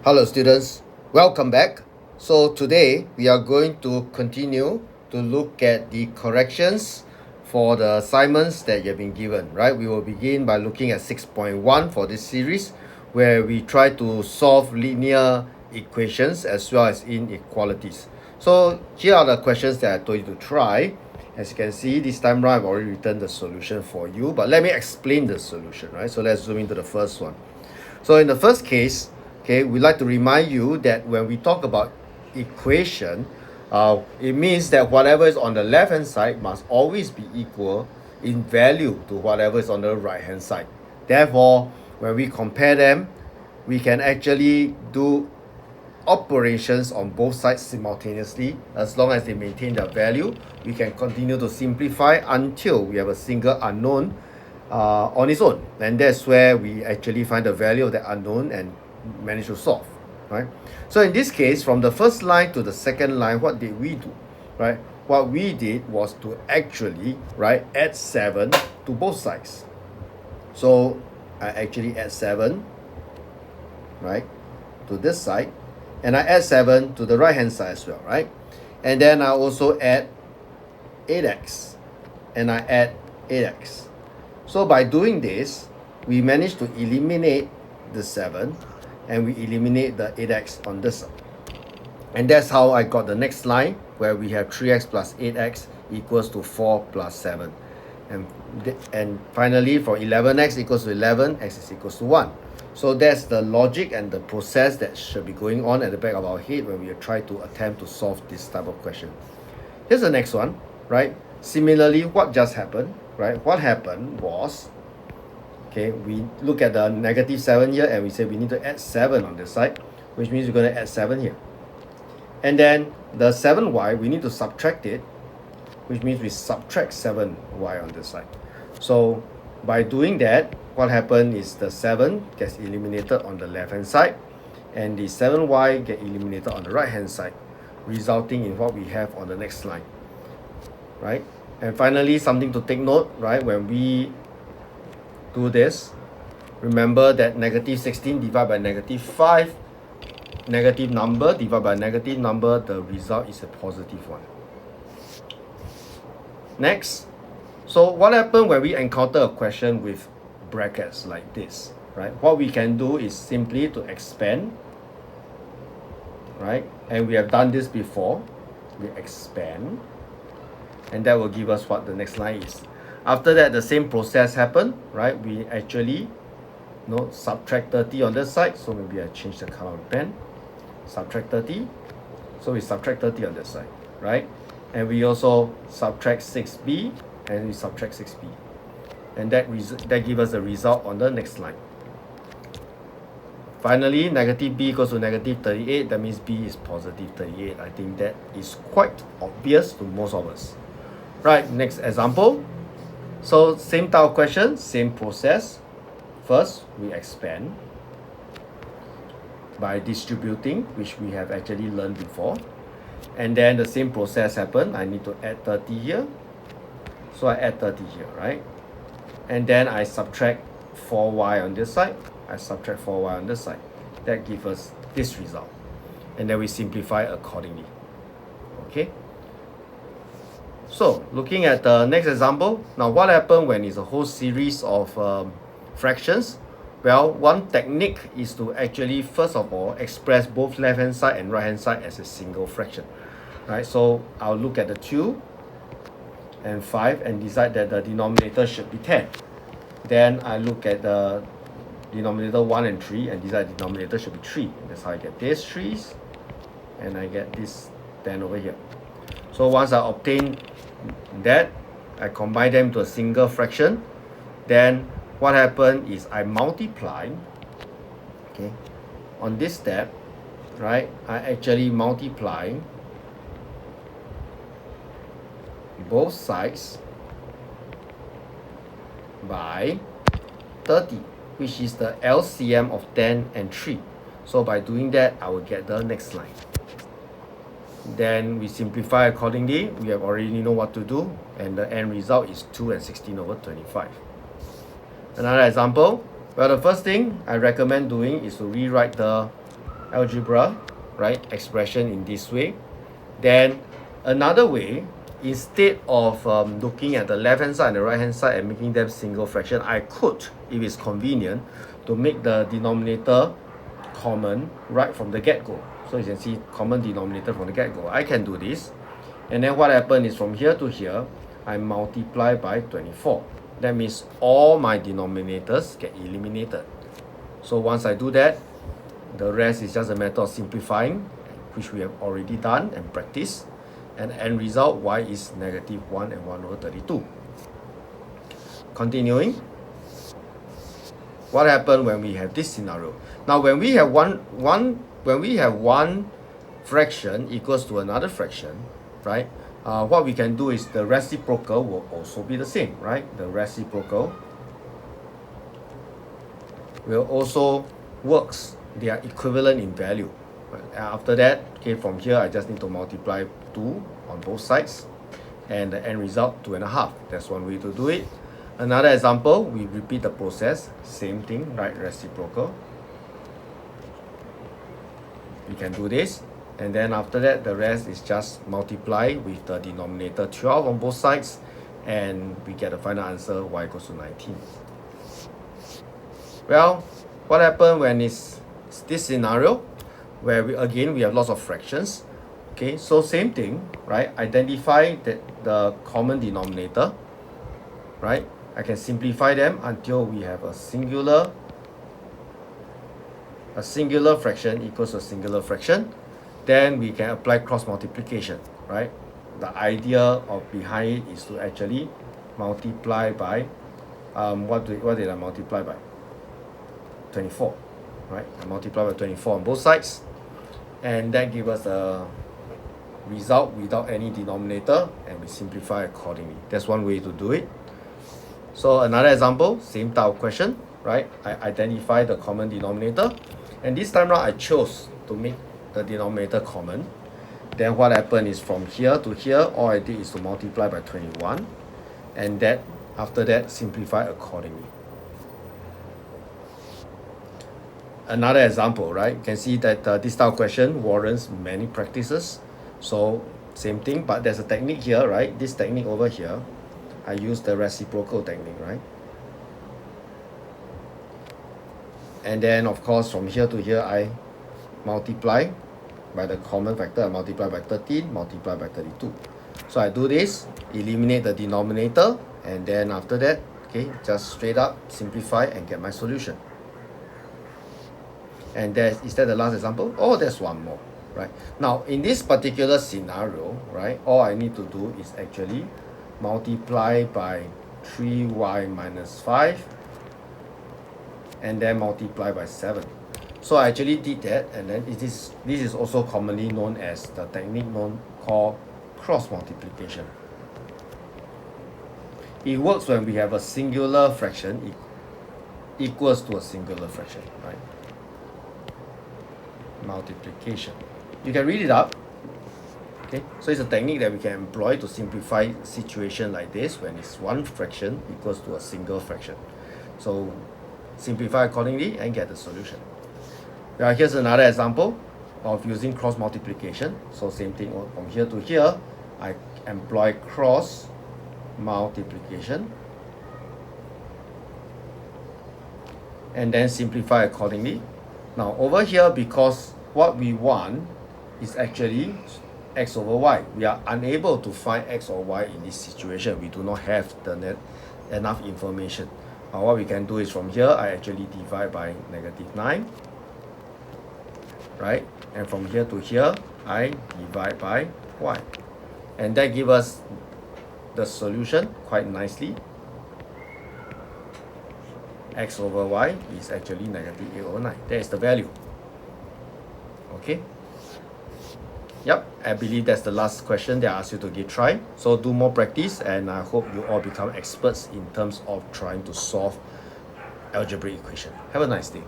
Hello students, welcome back. So today we are going to continue to look at the corrections for the assignments that you have been given, right? We will begin by looking at 6.1 for this series where we try to solve linear equations as well as inequalities. So here are the questions that I told you to try. As you can see, this time around I've already written the solution for you, but let me explain the solution, right? So let's zoom into the first one. So in the first case, okay, we like to remind you that when we talk about equation, it means that whatever is on the left hand side must always be equal in value to whatever is on the right hand side. Therefore, when we compare them, we can actually do operations on both sides simultaneously. As long as they maintain their value, we can continue to simplify until we have a single unknown on its own, and that's where we actually find the value of the unknown and manage to solve, right? So in this case, from the first line to the second line, what did we do, right? What we did was to actually, right, add 7 to both sides. So I actually add 7, right, to this side, and I add 7 to the right hand side as well, right? And then I also add 8x, and I add 8x. So by doing this, we managed to eliminate the 7 and we eliminate the 8x on this side. And that's how I got the next line where we have 3x plus 8x equals to 4 plus 7. And finally, for 11x equals to 11, x is equals to 1. So that's the logic and the process that should be going on at the back of our head when we try to attempt to solve this type of question. Here's the next one, right? Similarly, what just happened, right? What happened was, okay, we look at the negative 7 here and we say we need to add 7 on this side, which means we're going to add 7 here. And then the 7y, we need to subtract it, which means we subtract 7y on this side. So by doing that, what happened is the 7 gets eliminated on the left hand side and the 7y get eliminated on the right hand side, resulting in what we have on the next line, right? And finally, something to take note, right? When we do this, remember that negative 16 divided by negative 5, negative number divided by negative number, the result is a positive one. Next, so what happens when we encounter a question with brackets like this, right? What we can do is simply to expand, right? And we have done this before. We expand, and that will give us what the next line is. After that, the same process happened, right? We actually subtract 30 on this side. So maybe I change the color of the pen. Subtract 30. So we subtract 30 on this side, right? And we also subtract 6b and we subtract 6b. And that gives us the result on the next line. Finally, negative b equals to negative 38. That means b is positive 38. I think that is quite obvious to most of us. Right, next example. So same type of question, same process. First, we expand by distributing, which we have actually learned before. And then the same process happened. I need to add 30 here. So I add 30 here, right? And then I subtract 4y on this side. I subtract 4y on this side. That gives us this result. And then we simplify accordingly. Okay? So, looking at the next example. Now, what happens when it's a whole series of fractions? Well, one technique is to actually, first of all, express both left-hand side and right-hand side as a single fraction. Right? So, I'll look at the 2 and 5 and decide that the denominator should be 10. Then I look at the denominator 1 and 3 and decide the denominator should be 3. That's how I get these 3's and I get this 10 over here. So once I obtain that, I combine them to a single fraction. Then what happens is I multiply, okay, on this step, right? I actually multiply both sides by 30, which is the LCM of 10 and 3. So by doing that, I will get the next line. Then we simplify accordingly. We have already know what to do, and the end result is 2 and 16 over 25. Another example. Well, the first thing I recommend doing is to rewrite the algebra, right, expression in this way. Then another way, instead of looking at the left hand side and the right hand side and making them single fraction, I could, if it's convenient, to make the denominator common right from the get-go. So you can see common denominator from the get-go. I can do this, and then what happened is from here to here I multiply by 24. That means all my denominators get eliminated. So once I do that, the rest is just a matter of simplifying, which we have already done and practiced, and end result y is negative 1 and 1 over 32. Continuing, what happened when we have this scenario? Now when we have one fraction equals to another fraction, right, what we can do is the reciprocal will also be the same, right? The reciprocal will also works. They are equivalent in value. Right? After that, okay, from here I just need to multiply 2 on both sides, and the end result 2.5. That's one way to do it. Another example, we repeat the process, same thing, right? Reciprocal. We can do this, and then after that the rest is just multiply with the denominator 12 on both sides, and we get the final answer y equals to 19. Well, what happened when it's this scenario where we have lots of fractions? Okay, so same thing, right? Identify the common denominator, right? I can simplify them until we have a singular fraction equals a singular fraction. Then we can apply cross multiplication, right? The idea of behind it is to actually multiply by what did I multiply by? 24, right? I multiply by 24 on both sides, and that gives us a result without any denominator, and we simplify accordingly. That's one way to do it. So another example, same type of question, right? I identify the common denominator, and this time around I chose to make the denominator common. Then what happened is from here to here, all I did is to multiply by 21, and that after that simplify accordingly. Another example, right? You can see that this type of question warrants many practices. So same thing, but there's a technique here, right? This technique over here, I use the reciprocal technique, right? And then of course from here to here I multiply by the common factor. I multiply by 13, multiply by 32. So I do this, eliminate the denominator, and then after that, okay, just straight up simplify and get my solution. And is that the last example? Oh, there's one more, right? Now in this particular scenario, right, all I need to do is actually multiply by 3y minus 5, and then multiply by 7. So I actually did that, and then this is also commonly known as the technique called cross multiplication. It works when we have a singular fraction equals to a singular fraction, right? Multiplication. You can read it up. Okay, so it's a technique that we can employ to simplify situation like this when it's one fraction equals to a single fraction. So simplify accordingly and get the solution. Now here's another example of using cross multiplication. So same thing from here to here, I employ cross multiplication and then simplify accordingly. Now over here, because what we want is actually x over y, we are unable to find x or y in this situation. We do not have enough information. What we can do is from here I actually divide by -9, right? And from here to here I divide by y, and that gives us the solution quite nicely. X over y is actually -8 over 9. That is the value. Okay. Yep, I believe that's the last question that I asked you to give try. So do more practice, and I hope you all become experts in terms of trying to solve algebraic equation. Have a nice day.